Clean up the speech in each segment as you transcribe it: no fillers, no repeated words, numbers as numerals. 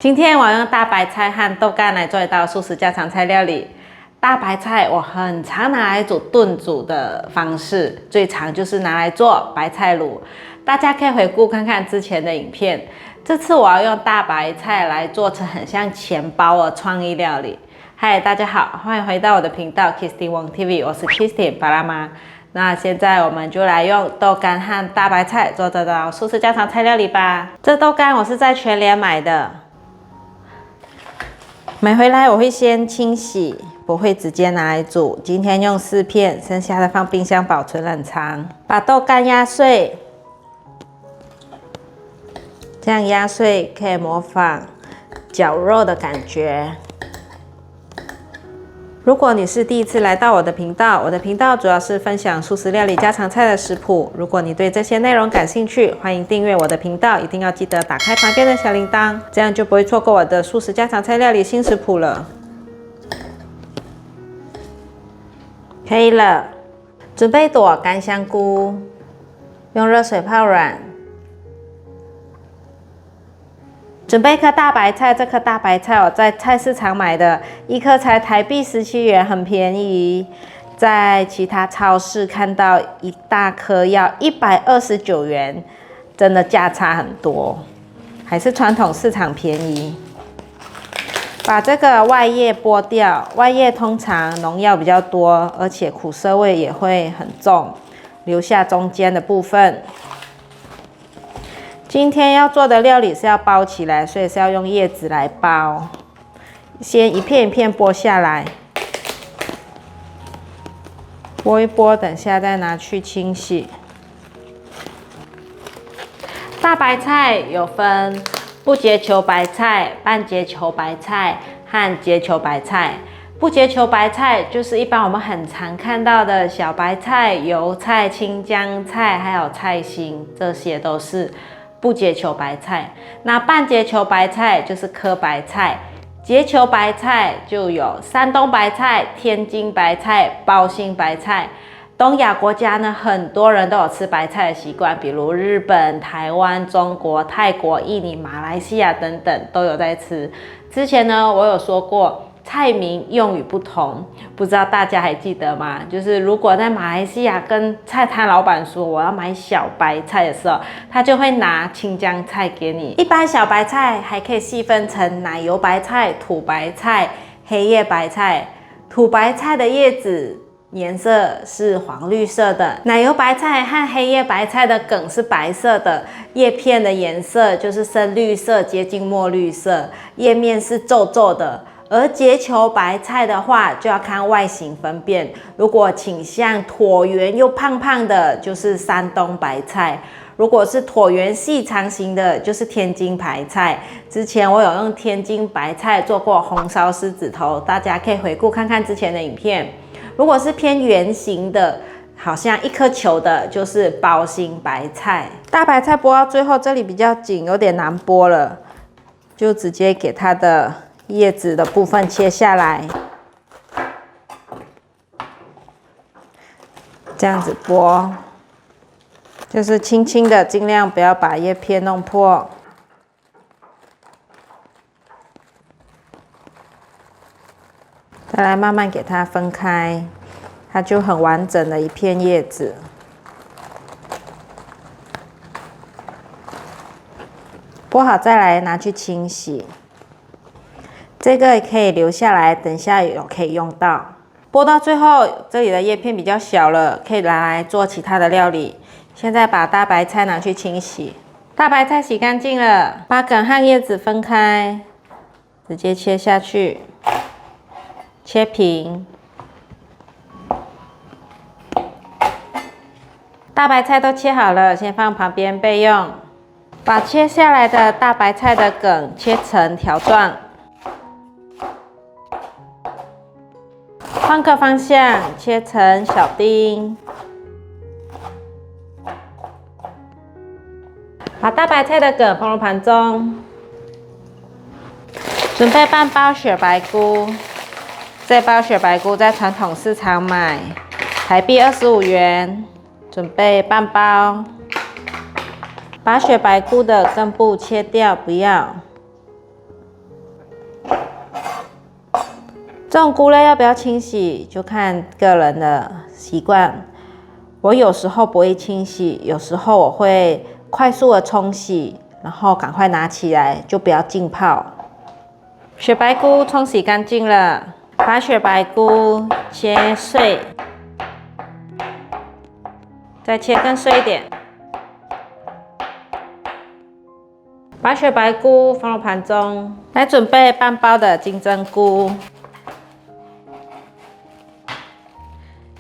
今天我要用大白菜和豆干来做一道素食家常菜料理。大白菜我很常拿来煮炖煮的方式，最常就是拿来做白菜卤。大家可以回顾看看之前的影片。这次我要用大白菜来做成很像钱包的创意料理。嗨，大家好，欢迎回到我的频道 Kirsty Wong TV， 我是 Kirsty 巴拉妈。那现在我们就来用豆干和大白菜做这道素食家常菜料理吧。这豆干我是在全联买的。买回来我会先清洗，不会直接拿来煮。今天用4片，剩下的放冰箱保存冷藏。把豆干压碎，这样压碎可以模仿绞肉的感觉。如果你是第一次来到我的频道，我的频道主要是分享素食料理家常菜的食谱。如果你对这些内容感兴趣，欢迎订阅我的频道，一定要记得打开旁边的小铃铛，这样就不会错过我的素食家常菜料理新食谱了。可以了，准备1朵干香菇，用热水泡软。准备1颗大白菜，这颗大白菜我在菜市场买的，1颗才台币17元，很便宜。在其他超市看到1大颗要129元，真的价差很多，还是传统市场便宜。把这个外叶剥掉，外叶通常农药比较多，而且苦涩味也会很重，留下中间的部分。今天要做的料理是要包起来，所以是要用叶子来包。先一片一片剥下来，剥一剥，等下再拿去清洗。大白菜有分不结球白菜、半结球白菜和结球白菜。不结球白菜就是一般我们很常看到的小白菜、油菜、青江菜，还有菜心，这些都是不结球白菜。那半结球白菜就是颗白菜，结球白菜就有山东白菜、天津白菜、包心白菜。东亚国家呢，很多人都有吃白菜的习惯，比如日本、台湾、中国、泰国、印尼、马来西亚等等都有在吃。之前呢，我有说过菜名用语不同，不知道大家还记得吗？就是如果在马来西亚跟菜摊老板说我要买小白菜的时候，他就会拿青江菜给你。一般小白菜还可以细分成奶油白菜、土白菜、黑叶白菜。土白菜的叶子颜色是黄绿色的，奶油白菜和黑叶白菜的梗是白色的，叶片的颜色就是深绿色，接近墨绿色，叶面是皱皱的。而结球白菜的话，就要看外形分辨。如果倾向椭圆又胖胖的，就是山东白菜；如果是椭圆细长型的，就是天津白菜。之前我有用天津白菜做过红烧狮子头，大家可以回顾看看之前的影片。如果是偏圆形的，好像1颗球的，就是包心白菜。大白菜剥到最后，这里比较紧，有点难剥了，就直接给它的叶子的部分切下来，这样子剥，就是轻轻的，尽量不要把叶片弄破。再来慢慢给它分开，它就很完整的一片叶子。剥好再来拿去清洗。这个也可以留下来，等一下有可以用到。剥到最后，这里的叶片比较小了，可以拿来做其他的料理。现在把大白菜拿去清洗。大白菜洗干净了，把梗和叶子分开，直接切下去，切平。大白菜都切好了，先放旁边备用。把切下来的大白菜的梗切成条状。换个方向，切成小丁。把大白菜的梗放入盘中。准备半包雪白菇，这包雪白菇在传统市场买，台币25元。准备半包。把雪白菇的根部切掉，不要。这种菇类要不要清洗，就看个人的习惯。我有时候不会清洗，有时候我会快速的冲洗，然后赶快拿起来，就不要浸泡。雪白菇冲洗干净了，把雪白菇切碎，再切更碎一点。把雪白菇放入盘中，来准备半包的金针菇。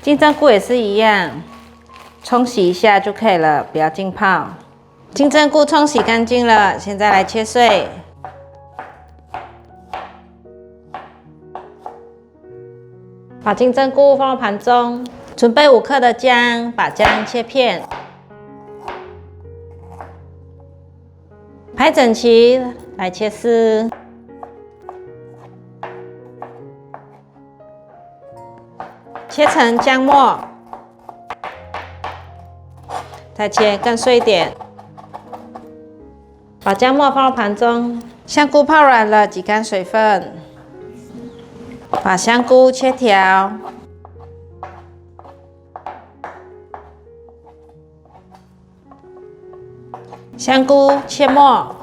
金针菇也是一样，冲洗一下就可以了，不要浸泡。金针菇冲洗干净了，现在来切碎。把金针菇放入盘中，准备5克的姜，把姜切片，拍整齐，来切丝。切成姜末，再切更碎一点。把姜末放入盘中，香菇泡软了，挤干水分。把香菇切条，香菇切末。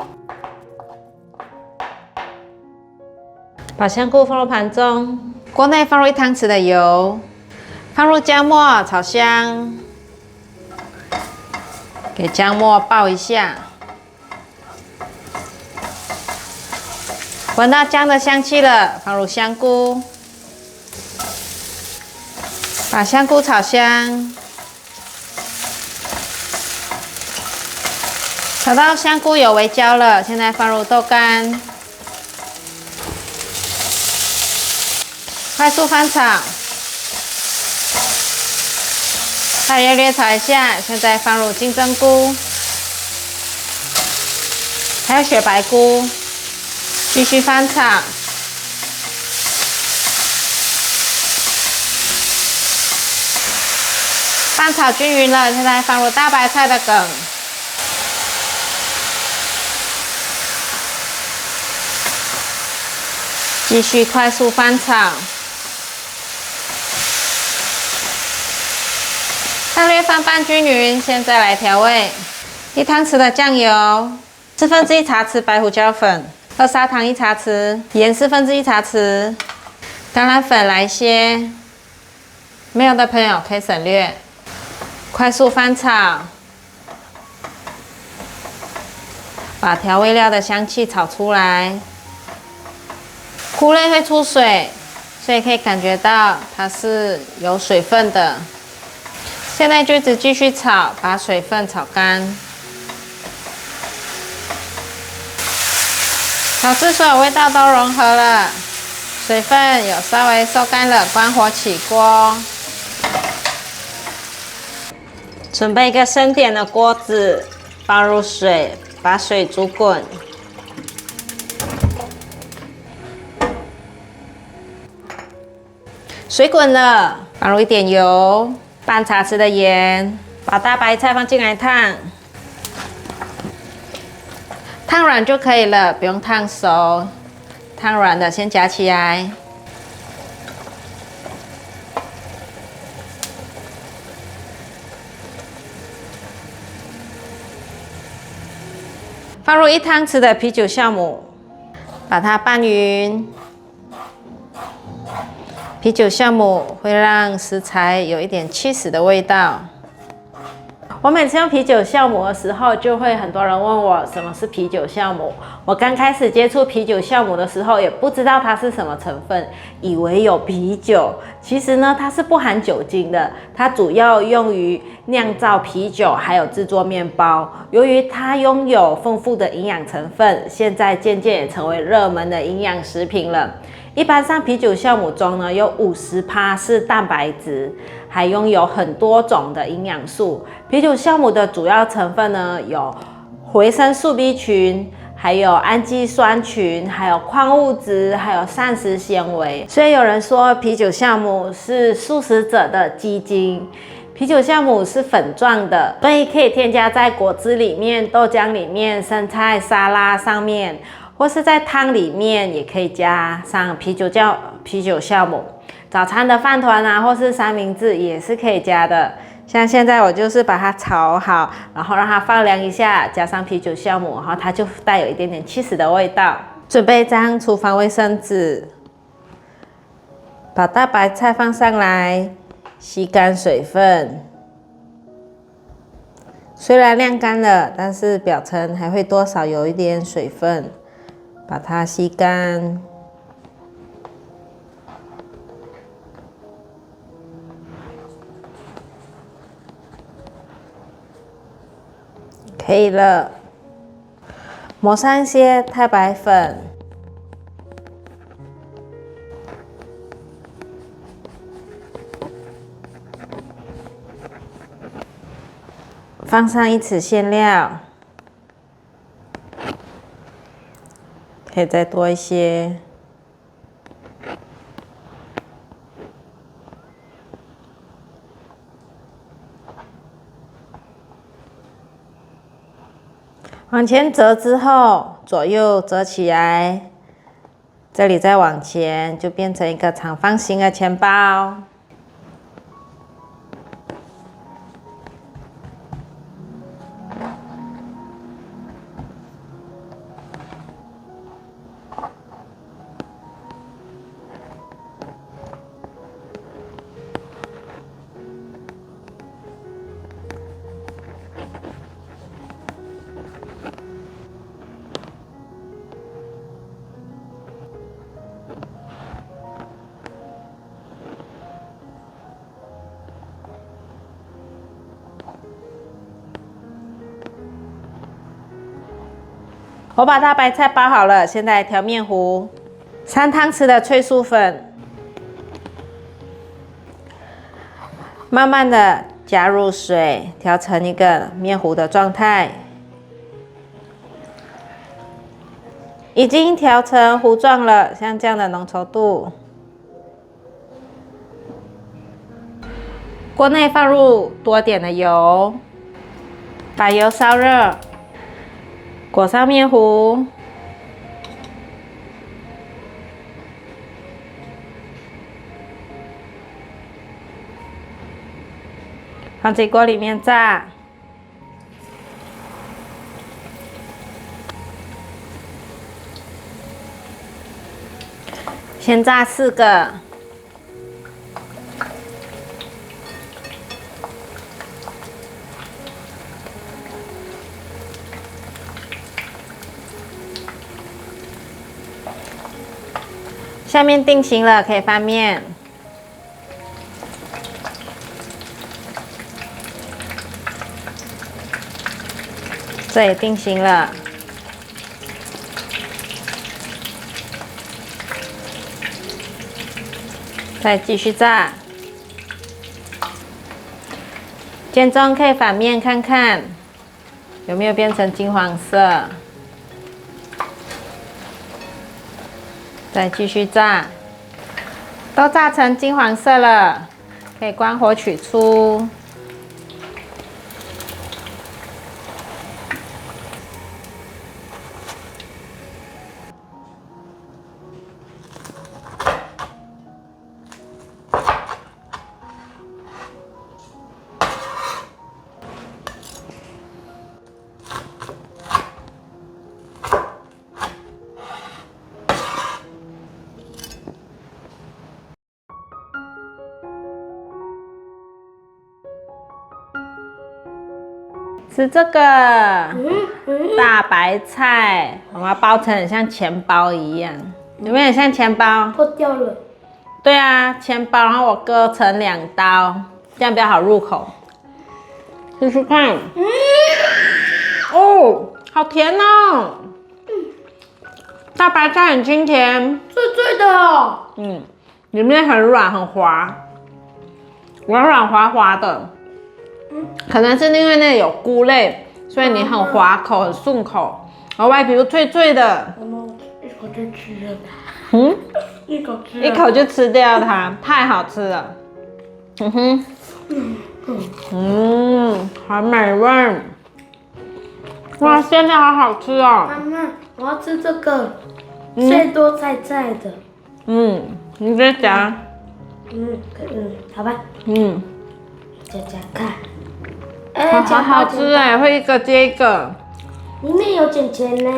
把香菇放入盘中，锅内放入1汤匙的油。放入姜末炒香，给姜末爆一下，闻到姜的香气了，放入香菇，把香菇炒香，炒到香菇有微焦了，现在放入豆干，快速翻炒。大约略炒一下，现在放入金针菇，还有雪白菇，继续翻炒。翻炒均匀了，现在放入大白菜的梗，继续快速翻炒。大略翻拌均匀，现在来调味：1汤匙的酱油，1/4茶匙白胡椒粉，2砂糖1茶匙，盐1/4茶匙，橄榄粉来些，没有的朋友可以省略。快速翻炒，把调味料的香气炒出来。菇类会出水，所以可以感觉到它是有水分的。现在就继续炒，把水分炒干，炒至所有味道都融合了，水分有稍微收干了，关火起锅。准备一个深点的锅子，放入水，把水煮滚。水滚了，放入1点油。半茶匙的盐，把大白菜放进来烫，烫软就可以了，不用烫熟。烫软的先夹起来，放入1汤匙的啤酒酵母，把它拌匀。啤酒酵母会让食材有一点起司的味道。我每次用啤酒酵母的时候，就会很多人问我什么是啤酒酵母。我刚开始接触啤酒酵母的时候，也不知道它是什么成分，以为有啤酒。其实呢，它是不含酒精的，它主要用于酿造啤酒，还有制作面包。由于它拥有丰富的营养成分，现在渐渐也成为热门的营养食品了。一般上啤酒酵母中呢，有50%是蛋白质，还拥有很多种的营养素。啤酒酵母的主要成分呢，有维生素 B 群，还有氨基酸群，还有矿物质，还有膳食纤维。所以有人说啤酒酵母是素食者的鸡精。啤酒酵母是粉状的，所以可以添加在果汁里面、豆浆里面、生菜沙拉上面，或是在汤里面也可以加上啤酒酵母。早餐的饭团啊，或是三明治也是可以加的。像现在我就是把它炒好，然后让它放凉一下，加上啤酒酵母，然后它就带有一点点起司的味道。准备一张厨房卫生纸，把大白菜放上来，吸干水分。虽然晾干了，但是表层还会多少有一点水分，把它吸干。可以了，抹上一些太白粉，放上1匙馅料，可以再多一些。往前折之后，左右折起来，这里再往前，就变成一个长方形的钱包。我把大白菜包好了，现在调面糊，3汤匙的脆酥粉，慢慢的加入水，调成一个面糊的状态。已经调成糊状了，像这样的浓稠度。锅内放入多点的油，把油烧热。裹上面糊，放进锅里面炸。先炸4个。下面定型了，可以翻面。这也定型了。再继续炸。煎中可以反面看看，有没有变成金黄色。再继续炸，都炸成金黄色了，可以关火取出。吃这个大白菜，我们要包成很像钱包一样，有没有很像钱包？破掉了。对啊，钱包，然后我割成2刀，这样比较好入口。试试看。哦，好甜哦！大白菜很清甜，脆脆的哦。里面很软很滑，软软滑滑的。可能是因为那有菇类，所以你很滑口，很顺口，然后外皮又脆脆的。妈妈，一口就吃了它。一口就吃掉它，太好吃了。好美味。哇，馅料好好吃哦。妈妈，我要吃这个最多菜菜的。你再夹。好吧。夹夹看。好吃哎，会一个接一个。里面有钱钱呢。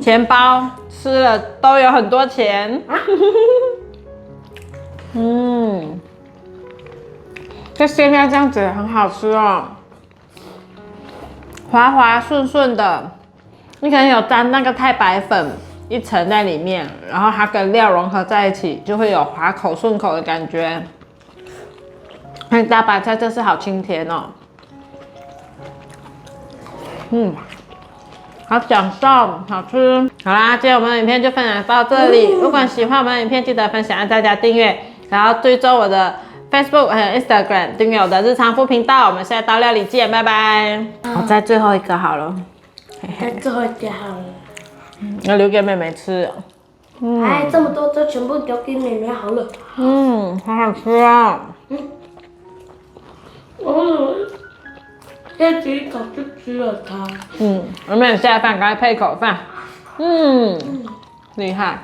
钱包吃了都有很多钱。这馅料这样子很好吃哦，滑滑顺顺的。你可能有沾那个太白粉一层在里面，然后它跟料融合在一起，就会有滑口顺口的感觉。大白菜真是好清甜哦。好享受，好吃。好啦，今天我们的影片就分享到这里。如果喜欢我们的影片，记得分享，让大家订阅，然后追踪我的 Facebook 还有 Instagram， 订阅我的日常副频道。我们下一道料理见，拜拜。我再最后一个好了。再最后一个好了。要留给妹妹吃。这么多都全部留给妹妹好了。好好吃啊。这几口就吃了它。我们下饭赶快配口饭。厉害。